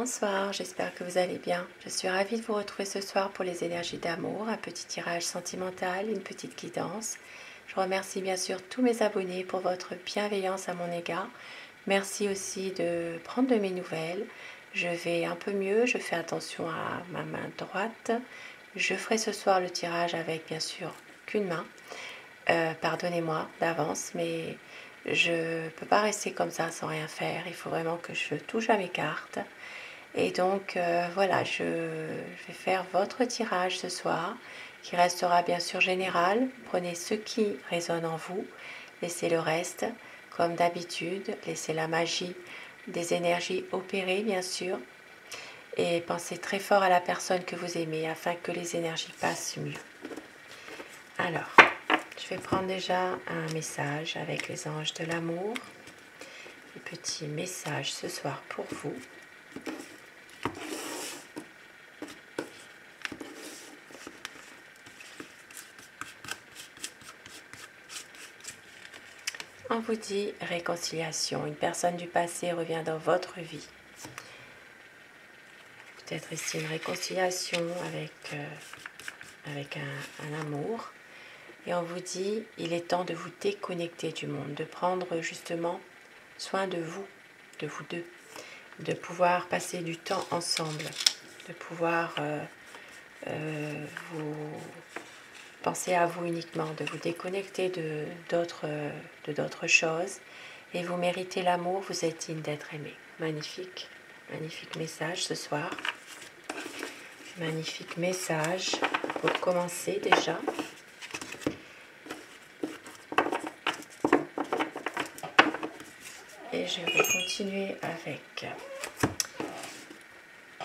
Bonsoir, j'espère que vous allez bien. Je suis ravie de vous retrouver ce soir pour les énergies d'amour, un petit tirage sentimental, une petite guidance. Je remercie bien sûr tous mes abonnés pour votre bienveillance à mon égard. Merci aussi de prendre de mes nouvelles. Je vais un peu mieux, je fais attention à ma main droite. Je ferai ce soir le tirage avec bien sûr qu'une main. Pardonnez-moi d'avance, mais je ne peux pas rester comme ça sans rien faire. Il faut vraiment que je touche à mes cartes. Et donc voilà, je vais faire votre tirage ce soir, qui restera bien sûr général. Prenez ce qui résonne en vous, laissez le reste comme d'habitude, laissez la magie des énergies opérer bien sûr. Et pensez très fort à la personne que vous aimez afin que les énergies passent mieux. Alors, je vais prendre déjà un message avec les anges de l'amour. Un petit message ce soir pour vous. On vous dit réconciliation. Une personne du passé revient dans votre vie. Peut-être ici une réconciliation avec un amour. Et on vous dit, il est temps de vous déconnecter du monde, de prendre justement soin de vous deux, de pouvoir passer du temps ensemble, de pouvoir vous penser à vous uniquement, de vous déconnecter de d'autres choses. Et vous méritez l'amour, vous êtes digne d'être aimé. Magnifique, magnifique message ce soir. Magnifique message pour commencer déjà. Et je vais continuer avec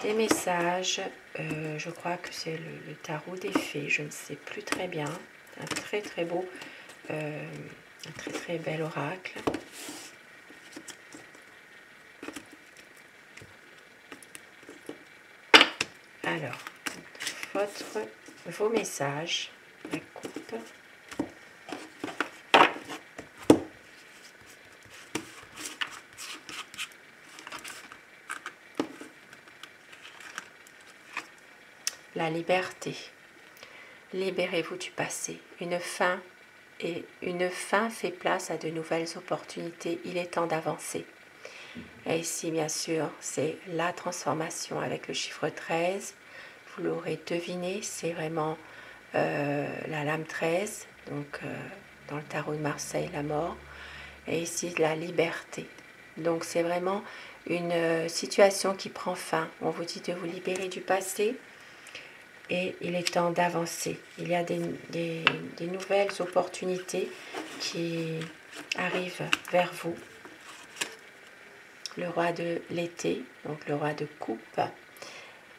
des messages. Je crois que c'est le tarot des fées, je ne sais plus très bien. Un très très beau, un très très bel oracle. Alors, vos messages, la coupe. La liberté. Libérez-vous du passé. Une fin fait place à de nouvelles opportunités. Il est temps d'avancer. Et ici, bien sûr, c'est la transformation avec le chiffre 13. Vous l'aurez deviné, c'est vraiment la lame 13, donc dans le tarot de Marseille, la mort. Et ici, la liberté. Donc, c'est vraiment une situation qui prend fin. On vous dit de vous libérer du passé. Et il est temps d'avancer. Il y a des nouvelles opportunités qui arrivent vers vous. Le roi de l'été, donc le roi de coupe,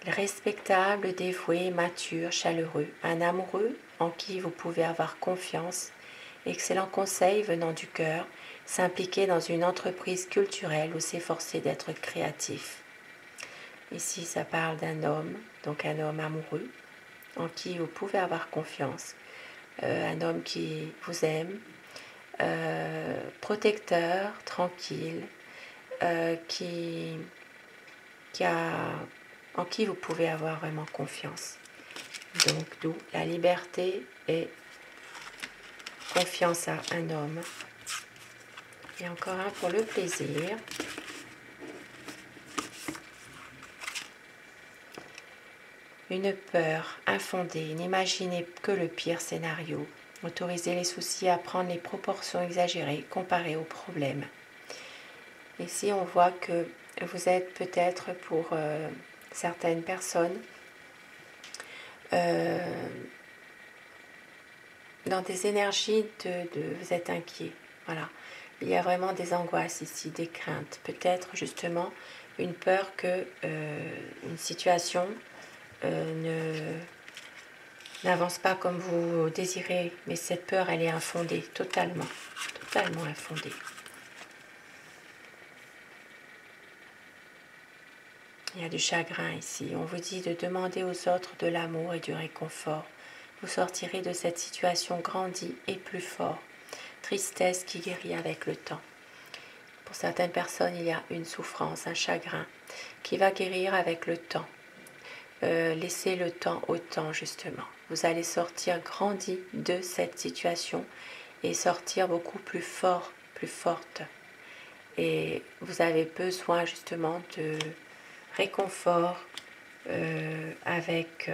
respectable, dévoué, mature, chaleureux, un amoureux en qui vous pouvez avoir confiance, excellent conseil venant du cœur, s'impliquer dans une entreprise culturelle ou s'efforcer d'être créatif. Ici, ça parle d'un homme, donc un homme amoureux, en qui vous pouvez avoir confiance, un homme qui vous aime, protecteur, tranquille, en qui vous pouvez avoir vraiment confiance. Donc, d'où la liberté et confiance à un homme. Et encore un pour le plaisir. Une peur infondée, n'imaginez que le pire scénario. Autorisez les soucis à prendre les proportions exagérées comparées aux problèmes. Ici, on voit que vous êtes peut-être pour certaines personnes dans des énergies vous êtes inquiet. Voilà. Il y a vraiment des angoisses ici, des craintes. Peut-être justement une peur que une situation n'avance pas comme vous désirez, mais cette peur, elle est infondée, totalement infondée. Il y a du chagrin ici. On vous dit de demander aux autres de l'amour et du réconfort. Vous sortirez de cette situation grandi et plus fort. Tristesse qui guérit avec le temps. Pour certaines personnes, il y a une souffrance, un chagrin qui va guérir avec le temps. Laissez le temps au temps, justement. Vous allez sortir grandi de cette situation et sortir beaucoup plus fort, plus forte. Et vous avez besoin justement de réconfort avec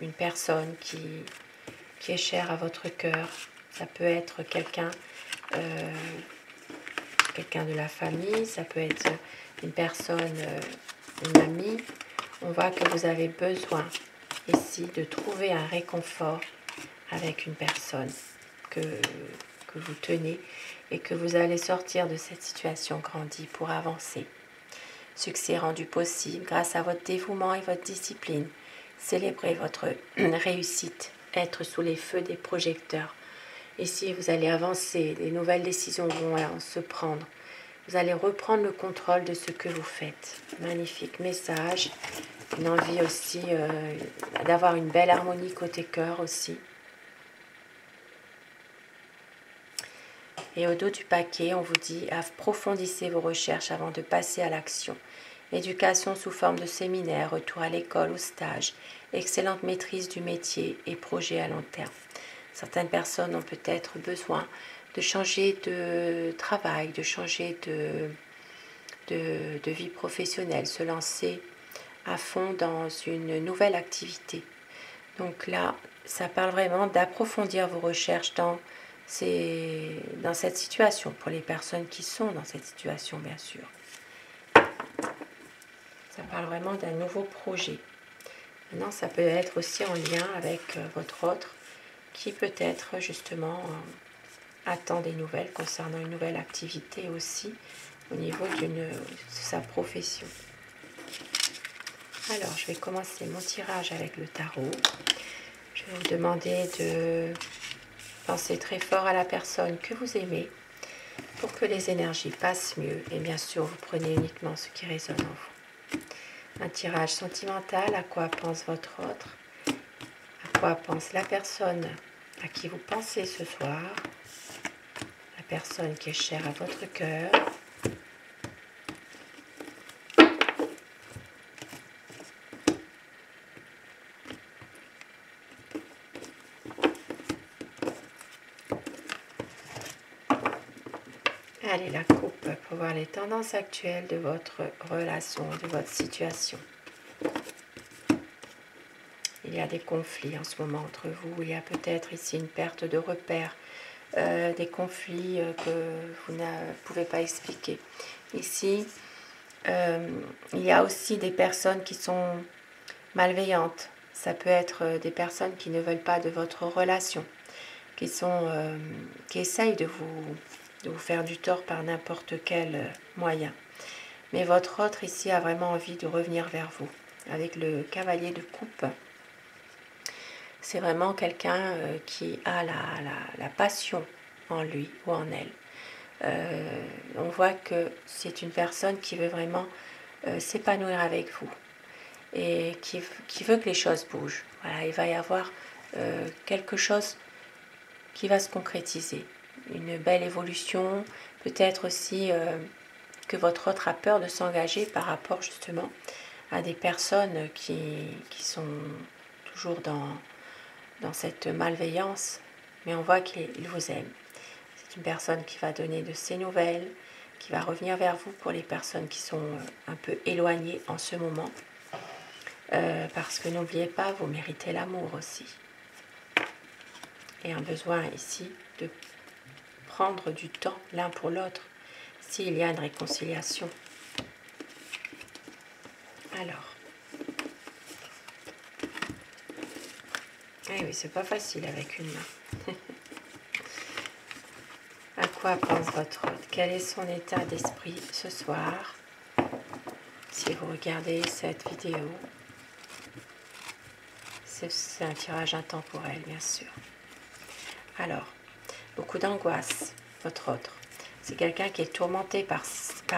une personne qui est chère à votre cœur. Ça peut être quelqu'un de la famille, ça peut être une personne, une amie. On voit que vous avez besoin ici de trouver un réconfort avec une personne que vous tenez et que vous allez sortir de cette situation grandie pour avancer. Succès rendu possible grâce à votre dévouement et votre discipline. Célébrez votre réussite, être sous les feux des projecteurs. Ici, vous allez avancer, des nouvelles décisions vont se prendre. Vous allez reprendre le contrôle de ce que vous faites. Magnifique message. Une envie aussi d'avoir une belle harmonie côté cœur aussi. Et au dos du paquet, on vous dit approfondissez vos recherches avant de passer à l'action. Éducation sous forme de séminaire, retour à l'école ou stage, excellente maîtrise du métier et projet à long terme. Certaines personnes ont peut-être besoin de changer de travail, de changer de vie professionnelle, se lancer à fond dans une nouvelle activité. Donc là, ça parle vraiment d'approfondir vos recherches dans cette situation, pour les personnes qui sont dans cette situation, bien sûr. Ça parle vraiment d'un nouveau projet. Maintenant, ça peut être aussi en lien avec votre autre, qui peut-être justement attend des nouvelles concernant une nouvelle activité aussi, au niveau de sa profession. Alors, je vais commencer mon tirage avec le tarot. Je vais vous demander de penser très fort à la personne que vous aimez pour que les énergies passent mieux. Et bien sûr, vous prenez uniquement ce qui résonne en vous. Un tirage sentimental, à quoi pense votre autre? À quoi pense la personne à qui vous pensez ce soir? La personne qui est chère à votre cœur. Allez, la coupe pour voir les tendances actuelles de votre relation, de votre situation. Il y a des conflits en ce moment entre vous. Il y a peut-être ici une perte de repères, des conflits que vous ne pouvez pas expliquer. Ici, il y a aussi des personnes qui sont malveillantes. Ça peut être des personnes qui ne veulent pas de votre relation, qui essayent de vous faire du tort par n'importe quel moyen. Mais votre autre ici a vraiment envie de revenir vers vous. Avec le cavalier de coupe, c'est vraiment quelqu'un qui a la passion en lui ou en elle. On voit que c'est une personne qui veut vraiment s'épanouir avec vous et qui veut que les choses bougent. Voilà, il va y avoir quelque chose qui va se concrétiser. Une belle évolution, peut-être aussi que votre autre a peur de s'engager par rapport justement à des personnes qui sont toujours dans cette malveillance, mais on voit qu'il vous aime. C'est une personne qui va donner de ses nouvelles, qui va revenir vers vous pour les personnes qui sont un peu éloignées en ce moment. Parce que n'oubliez pas, vous méritez l'amour aussi. Et un besoin ici de prendre du temps l'un pour l'autre, s'il y a une réconciliation. Alors, eh oui, c'est pas facile avec une main. À quoi pense votre hôte? Quel est son état d'esprit ce soir? Si vous regardez cette vidéo, c'est un tirage intemporel, bien sûr. Alors, beaucoup d'angoisse, votre autre. C'est quelqu'un qui est tourmenté par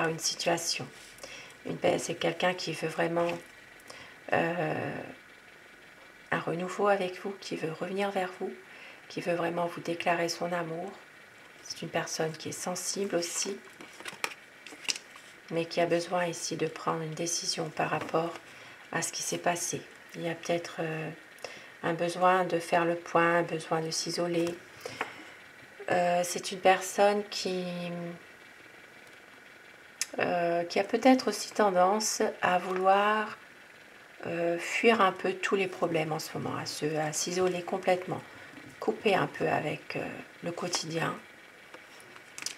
une situation. C'est quelqu'un qui veut vraiment un renouveau avec vous, qui veut revenir vers vous, qui veut vraiment vous déclarer son amour. C'est une personne qui est sensible aussi. mais qui a besoin ici de prendre une décision par rapport à ce qui s'est passé. Il y a peut-être un besoin de faire le point, un besoin de s'isoler. C'est une personne qui a peut-être aussi tendance à vouloir fuir un peu tous les problèmes en ce moment, à s'isoler complètement, couper un peu avec le quotidien.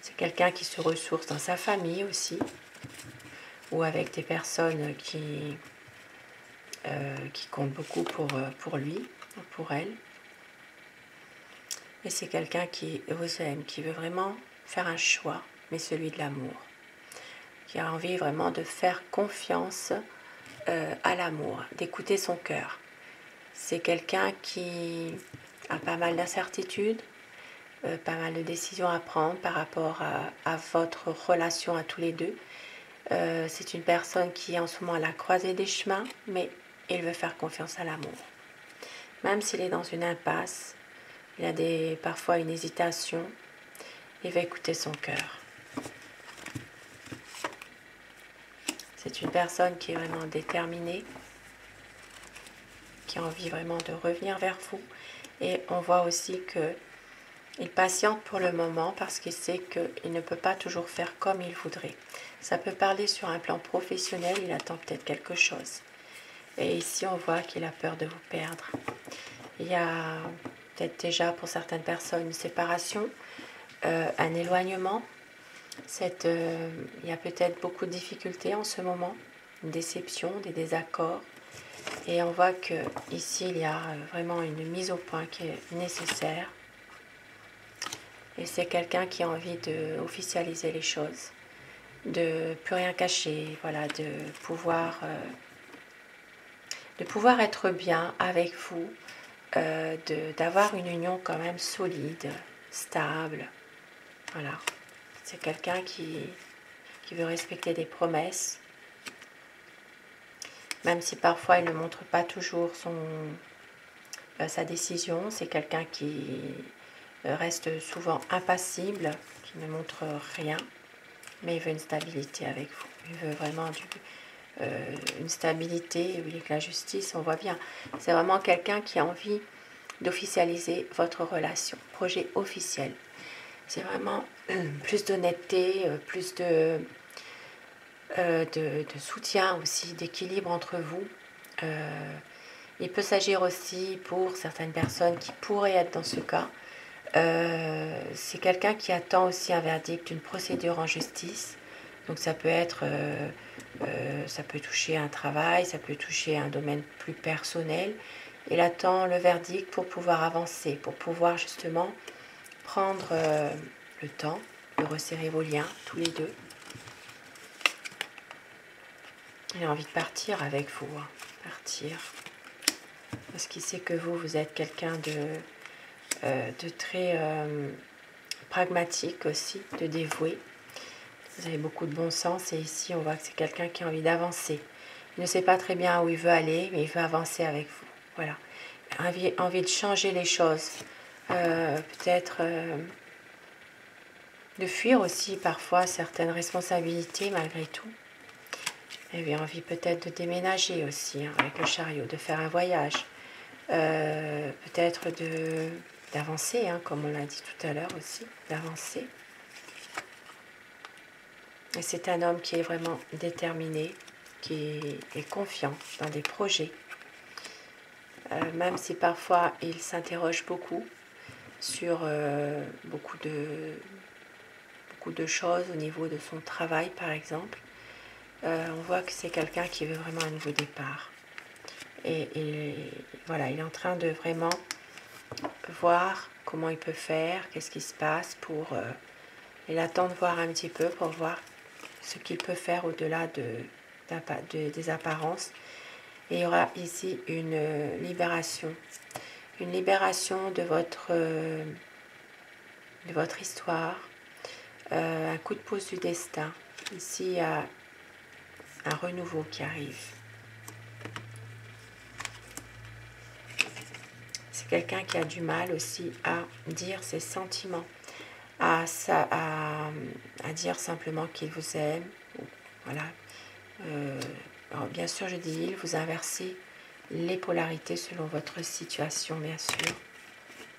C'est quelqu'un qui se ressource dans sa famille aussi, ou avec des personnes qui comptent beaucoup pour lui, ou pour elle. Et c'est quelqu'un qui vous aime, qui veut vraiment faire un choix, mais celui de l'amour, qui a envie vraiment de faire confiance à l'amour, d'écouter son cœur. C'est quelqu'un qui a pas mal d'incertitudes, pas mal de décisions à prendre par rapport à votre relation à tous les deux. C'est une personne qui est en ce moment à la croisée des chemins, mais il veut faire confiance à l'amour. Même s'il est dans une impasse, il a parfois une hésitation, il va écouter son cœur. C'est une personne qui est vraiment déterminée, qui a envie vraiment de revenir vers vous. Et on voit aussi qu'il patiente pour le moment parce qu'il sait qu'il ne peut pas toujours faire comme il voudrait. Ça peut parler sur un plan professionnel, il attend peut-être quelque chose. Et ici, on voit qu'il a peur de vous perdre. Il y a peut-être déjà pour certaines personnes une séparation, un éloignement. Il y a peut-être beaucoup de difficultés en ce moment, une déception, des désaccords. Et on voit qu'ici, il y a vraiment une mise au point qui est nécessaire. Et c'est quelqu'un qui a envie d'officialiser les choses, de plus rien cacher, voilà, de pouvoir être bien avec vous, d'avoir une union quand même solide, stable. Voilà. C'est quelqu'un qui veut respecter des promesses, même si parfois il ne montre pas toujours sa décision. C'est quelqu'un qui reste souvent impassible, qui ne montre rien, mais il veut une stabilité avec vous. Il veut vraiment une stabilité, avec la justice, on voit bien. C'est vraiment quelqu'un qui a envie d'officialiser votre relation, projet officiel. C'est vraiment plus d'honnêteté, plus de soutien aussi, d'équilibre entre vous. Il peut s'agir aussi pour certaines personnes qui pourraient être dans ce cas. C'est quelqu'un qui attend aussi un verdict, une procédure en justice. Donc ça peut être, ça peut toucher un travail, ça peut toucher un domaine plus personnel. Il attend le verdict pour pouvoir avancer, pour pouvoir justement prendre le temps de resserrer vos liens, tous les deux. Il a envie de partir avec vous, hein, partir. Parce qu'il sait que vous êtes quelqu'un de très pragmatique aussi, de dévoué. Vous avez beaucoup de bon sens et ici on voit que c'est quelqu'un qui a envie d'avancer. Il ne sait pas très bien où il veut aller, mais il veut avancer avec vous. Voilà. Envie de changer les choses. Peut-être de fuir aussi parfois certaines responsabilités malgré tout. Il avait envie peut-être de déménager aussi, hein, avec le chariot, de faire un voyage. Peut-être d'avancer, hein, comme on l'a dit tout à l'heure aussi, d'avancer. Et c'est un homme qui est vraiment déterminé, qui est confiant dans des projets. Même si parfois il s'interroge beaucoup sur beaucoup de choses au niveau de son travail, par exemple. On voit que c'est quelqu'un qui veut vraiment un nouveau départ. Et voilà, il est en train de vraiment voir comment il peut faire, qu'est-ce qui se passe pour... il attend de voir un petit peu pour voir ce qu'il peut faire au-delà des apparences. Et il y aura ici une libération de votre histoire, un coup de pouce du destin. Ici, il y a un renouveau qui arrive. C'est quelqu'un qui a du mal aussi à dire ses sentiments, à dire simplement qu'il vous aime, Voilà. Alors bien sûr, je dis il, vous inversez les polarités selon votre situation, bien sûr,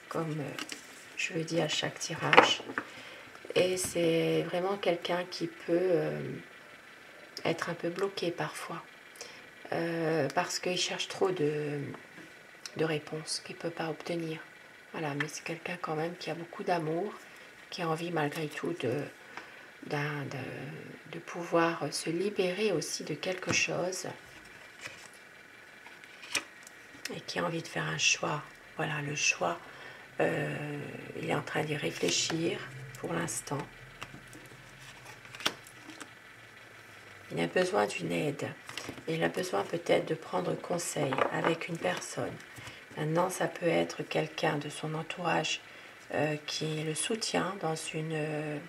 comme je le dis à chaque tirage. Et c'est vraiment quelqu'un qui peut être un peu bloqué parfois, parce qu'il cherche trop de réponses qu'il ne peut pas obtenir. Voilà, mais c'est quelqu'un quand même qui a beaucoup d'amour, qui a envie malgré tout de pouvoir se libérer aussi de quelque chose et qui a envie de faire un choix. Voilà, le choix, il est en train d'y réfléchir pour l'instant. Il a besoin d'une aide. Il a besoin peut-être de prendre conseil avec une personne. Maintenant, ça peut être quelqu'un de son entourage qui le soutient dans une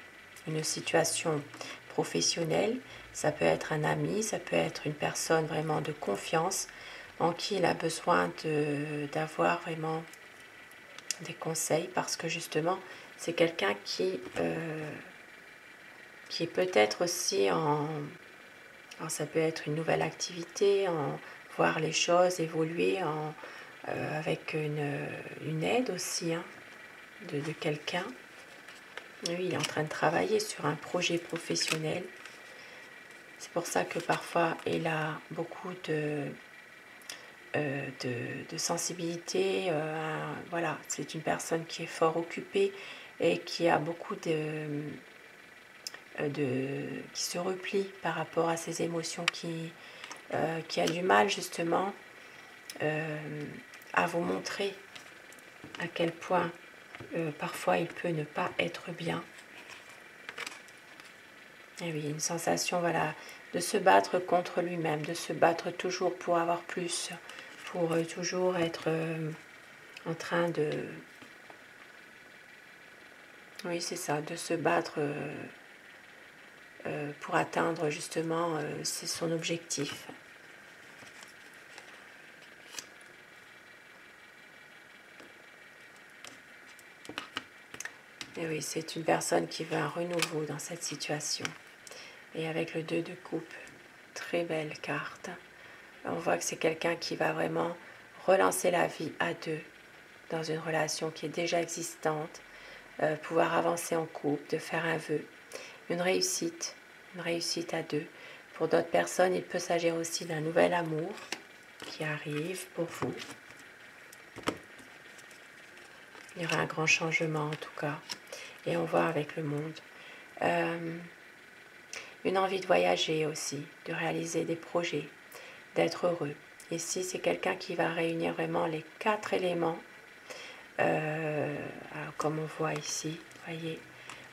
situation professionnelle. Ça peut être un ami, ça peut être une personne vraiment de confiance en qui il a besoin d'avoir vraiment des conseils parce que justement, c'est quelqu'un qui est peut-être aussi en... Alors ça peut être une nouvelle activité, en voir les choses évoluer avec une aide aussi hein, de quelqu'un. Oui, il est en train de travailler sur un projet professionnel. C'est pour ça que parfois il a beaucoup de sensibilité. Voilà, c'est une personne qui est fort occupée et qui a beaucoup qui se replie par rapport à ses émotions, qui a du mal justement à vous montrer à quel point parfois il peut ne pas être bien. Et oui, une sensation voilà, de se battre contre lui-même, de se battre toujours pour avoir plus, pour toujours être en train de... Oui, c'est ça, de se battre pour atteindre justement c'est son objectif. Et oui, c'est une personne qui veut un renouveau dans cette situation. Et avec le 2 de coupe, très belle carte. On voit que c'est quelqu'un qui va vraiment relancer la vie à deux dans une relation qui est déjà existante, pouvoir avancer en couple, de faire un vœu, une réussite à deux. Pour d'autres personnes, il peut s'agir aussi d'un nouvel amour qui arrive pour vous. Il y aura un grand changement en tout cas. Et on voit avec le monde. Une envie de voyager aussi, de réaliser des projets, d'être heureux. Ici, c'est quelqu'un qui va réunir vraiment les 4 éléments. Alors, comme on voit ici, voyez,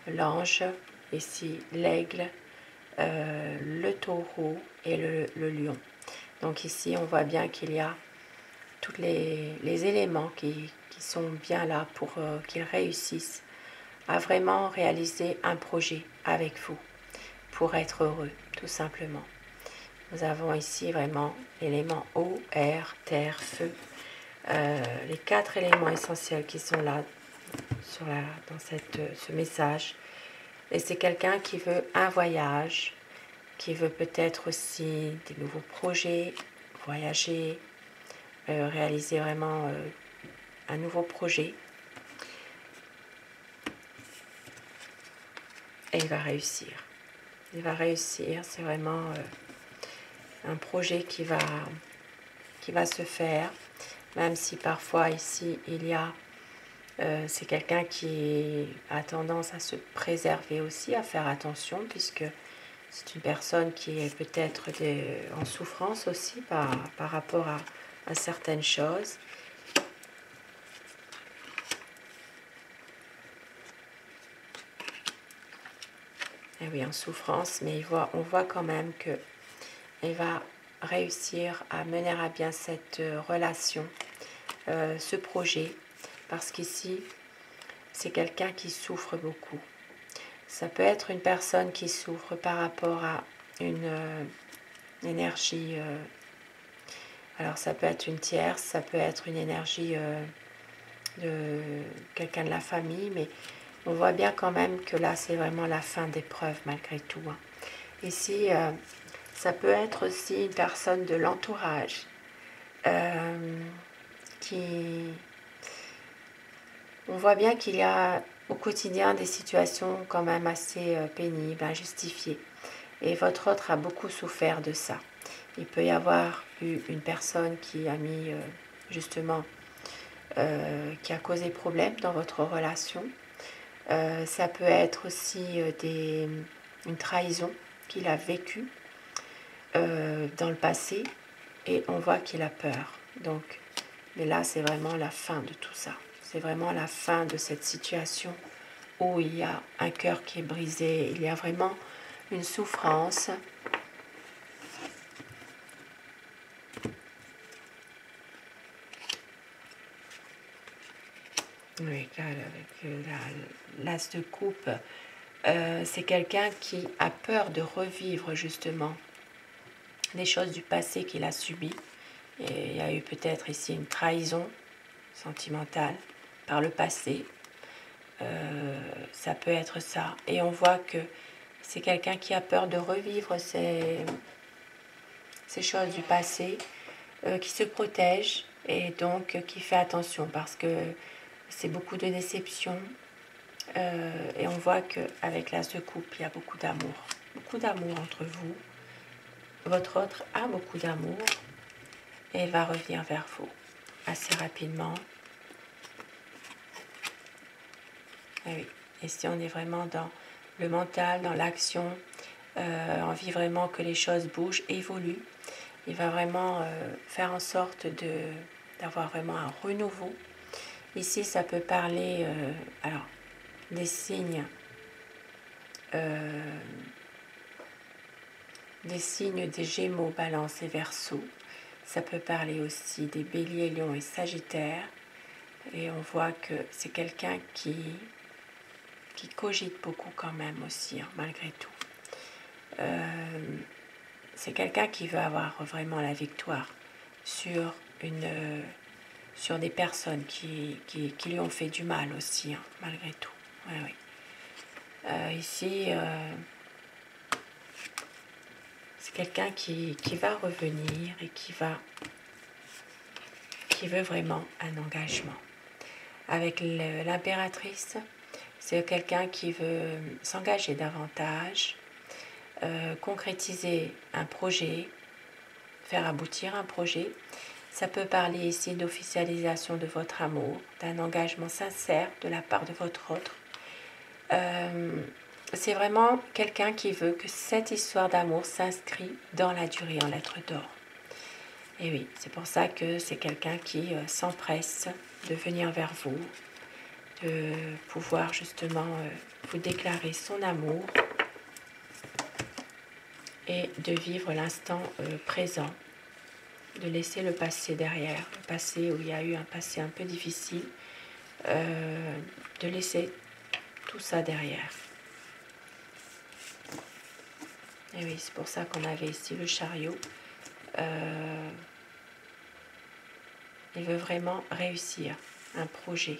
l'ange, ici l'aigle, le taureau et le lion. Donc ici, on voit bien qu'il y a tous les éléments qui sont bien là pour qu'ils réussissent à vraiment réaliser un projet avec vous, pour être heureux, tout simplement. Nous avons ici vraiment l'élément eau, air, terre, feu. Les 4 éléments essentiels qui sont là dans ce message. Et c'est quelqu'un qui veut un voyage, qui veut peut-être aussi des nouveaux projets, voyager, réaliser vraiment un nouveau projet. Et il va réussir. Il va réussir, c'est vraiment un projet qui va se faire, même si parfois ici il y a, c'est quelqu'un qui a tendance à se préserver aussi, à faire attention, puisque c'est une personne qui est peut-être en souffrance aussi par rapport à certaines choses. Et oui, en souffrance, mais on voit quand même qu'il va réussir à mener à bien cette relation, ce projet, parce qu'ici, c'est quelqu'un qui souffre beaucoup. Ça peut être une personne qui souffre par rapport à une énergie, alors ça peut être une tierce, ça peut être une énergie de quelqu'un de la famille, mais on voit bien quand même que là, c'est vraiment la fin d'épreuve malgré tout. Hein. Ici, ça peut être aussi une personne de l'entourage qui... On voit bien qu'il y a au quotidien des situations quand même assez pénibles, injustifiées. Et votre autre a beaucoup souffert de ça. Il peut y avoir eu une personne qui a mis justement, qui a causé problème dans votre relation. Ça peut être aussi une trahison qu'il a vécue dans le passé et on voit qu'il a peur. Donc, mais là, c'est vraiment la fin de tout ça. C'est vraiment la fin de cette situation où il y a un cœur qui est brisé. Il y a vraiment une souffrance. Oui, là, avec l'as de coupe, c'est quelqu'un qui a peur de revivre justement des choses du passé qu'il a subies. Et il y a eu peut-être ici une trahison sentimentale par le passé. Ça peut être ça. Et on voit que c'est quelqu'un qui a peur de revivre ces choses du passé, qui se protège et donc qui fait attention parce que c'est beaucoup de déception. Et on voit qu'avec l'as de coupe, il y a beaucoup d'amour entre vous. Votre autre a beaucoup d'amour et elle va revenir vers vous assez rapidement. Et oui. Et si on est vraiment dans le mental, dans l'action, envie vraiment que les choses bougent, évoluent, il va vraiment faire en sorte d'avoir vraiment un renouveau. Ici, ça peut parler alors, des signes des Gémeaux, Balance et Verseau. Ça peut parler aussi des Béliers, Lions et Sagittaires. Et on voit que c'est quelqu'un qui cogite beaucoup quand même aussi, hein, malgré tout. C'est quelqu'un qui veut avoir vraiment la victoire sur des personnes qui lui ont fait du mal aussi, hein, malgré tout. Ouais, oui. Ici, c'est quelqu'un qui va revenir et qui veut vraiment un engagement. Avec l'impératrice, c'est quelqu'un qui veut s'engager davantage, concrétiser un projet, faire aboutir un projet. Ça peut parler ici d'officialisation de votre amour, d'un engagement sincère de la part de votre autre. C'est vraiment quelqu'un qui veut que cette histoire d'amour s'inscrit dans la durée en lettres d'or. Et oui, c'est pour ça que c'est quelqu'un qui s'empresse de venir vers vous, de pouvoir justement vous déclarer son amour et de vivre l'instant présent, de laisser le passé derrière, le passé où il y a eu un passé un peu difficile, de laisser tout ça derrière. Et oui, c'est pour ça qu'on avait ici le chariot. Il veut vraiment réussir un projet.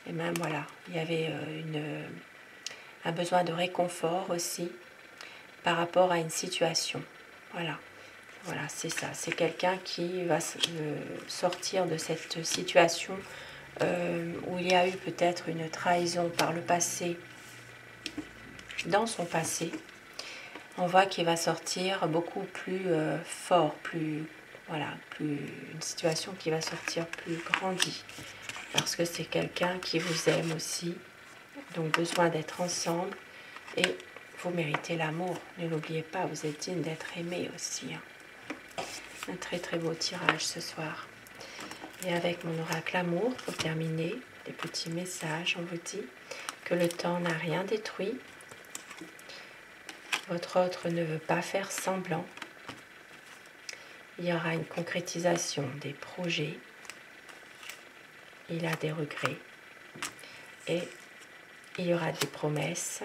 Et même voilà, il y avait un besoin de réconfort aussi par rapport à une situation. Voilà, c'est ça. C'est quelqu'un qui va sortir de cette situation où il y a eu peut-être une trahison par le passé, dans son passé. On voit qu'il va sortir beaucoup plus fort, une situation qui va sortir plus grandie. Parce que c'est quelqu'un qui vous aime aussi, donc besoin d'être ensemble et vous méritez l'amour. Ne l'oubliez pas, vous êtes digne d'être aimé aussi. Hein. Un très très beau tirage ce soir. Et avec mon oracle amour, pour terminer, des petits messages, on vous dit que le temps n'a rien détruit. Votre autre ne veut pas faire semblant. Il y aura une concrétisation des projets. Il a des regrets. Et il y aura des promesses.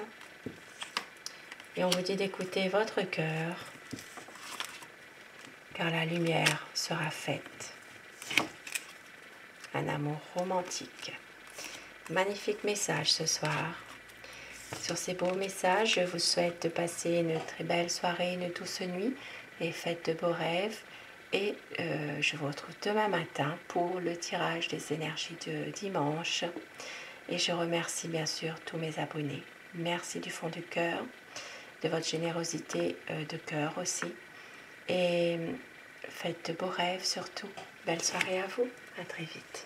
Et on vous dit d'écouter votre cœur, car la lumière sera faite. Un amour romantique. Magnifique message ce soir. Sur ces beaux messages, je vous souhaite de passer une très belle soirée, une douce nuit et faites de beaux rêves. Et je vous retrouve demain matin pour le tirage des énergies de dimanche. Et je remercie bien sûr tous mes abonnés. Merci du fond du cœur, de votre générosité de cœur aussi. Et faites de beaux rêves surtout. Belle soirée à vous. À très vite.